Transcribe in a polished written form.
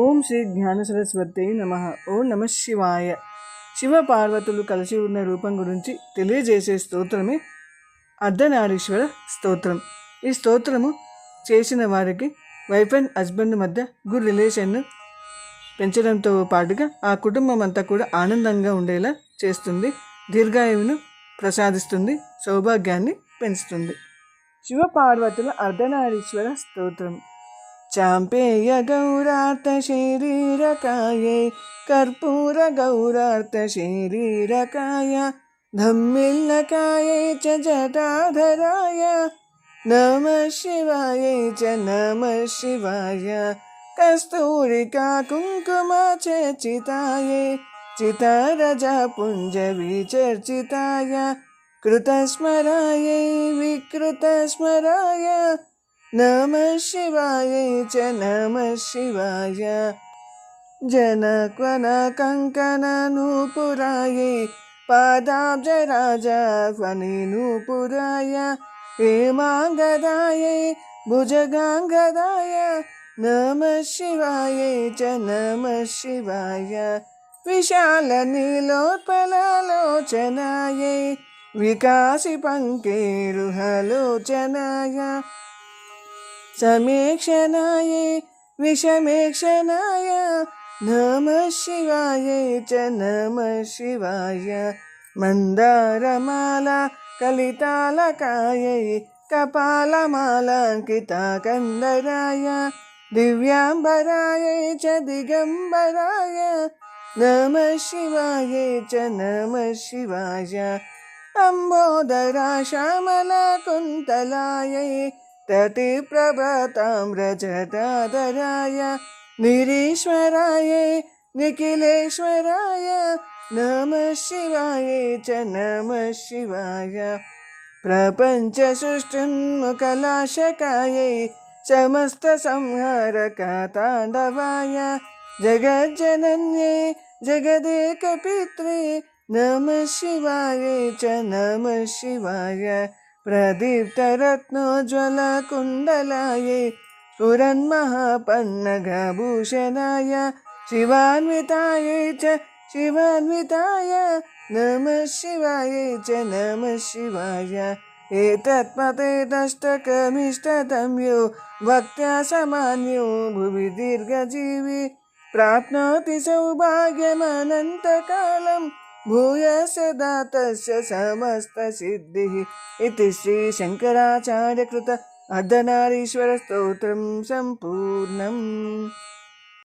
ఓం శ్రీ జ్ఞాన సరస్వతి నమః. ఓం నమ శివాయ. శివ పార్వతులు కలిసి ఉన్న రూపం గురించి తెలియజేసే స్తోత్రమే అర్ధనారీశ్వర స్తోత్రం. ఈ స్తోత్రము చేసిన వారికి వైఫ్ అండ్ హస్బెండ్ మధ్య గుడ్ రిలేషన్ను పెంచడంతో పాటుగా ఆ కుటుంబం అంతా కూడా ఆనందంగా ఉండేలా చేస్తుంది, దీర్ఘాయువును ప్రసాదిస్తుంది, సౌభాగ్యాన్ని పెంచుతుంది. శివ పార్వతుల అర్ధనారీశ్వర స్తోత్రం. చాంపేయ గౌరార్త శరీరకాయే కర్పూర గౌరార్త శరీరకాయ ధమ్మిల్లకాయే చ జటాధరాయ నమః శివాయే చ నమః శివాయ కస్తూరికా కుంకుమ చర్చితాయే చితారజా పుంజ విచర్చితాయ కృతస్మరాయే వికృతస్మరాయ నమః శివాయ చ నమః శివాయ జనక్వన కంకణ నూపురాయ పాదాబ్జరాజ ఫణి నూపురాయ హేమాంగదాయ భుజగాంగదాయ నమః శివాయ చ నమః శివాయ విశాల నీలోత్పలలోచనాయ వికాసి పంకేరుహలోచనాయ సమీక్షణాయ విషమేక్షణాయ నమః శివాయ చ నమః శివాయ మందారమాల కలితాలకాయ కపాలమాలాంకితాకందరాయ దివ్యాంబరాయ చ దిగంబరాయ నమః శివాయ చ నమః శివాయ అంబోదరా శ్యామల కుంతలాయ తటి ప్రభతామ్రజటాధరాయ నిరీశ్వరాయ నిఖిలేశ్వరాయ నమః శివాయ చ నమః శివాయ ప్రపంచ సృష్టిన్ముఖలాశకాయ సమస్త సంహారక తాండవాయ జగజ్జనన్యే జగదేక పిత్రే నమః శివాయ చ నమః శివాయ ప్రదీప్తరత్నోజ్వల కుండలాయ స్ఫురన్మహాపన్నగభూషణాయ శివాన్వితాయ చ శివాన్వితాయ నమః శివాయ చ నమః శివాయ ఏతత్పతేదష్టకమిష్టతమ్యో భక్త్యా సమాన్యో భువి దీర్ఘజీవి ప్రాప్నోతి సౌభాగ్యమనంతకాలం భూయస్య దాతస్య సమస్త సిద్ధిః ఇతి శ్రీ శంకరాచార్య కృత అర్ధనారీశ్వర స్తోత్రం సంపూర్ణం.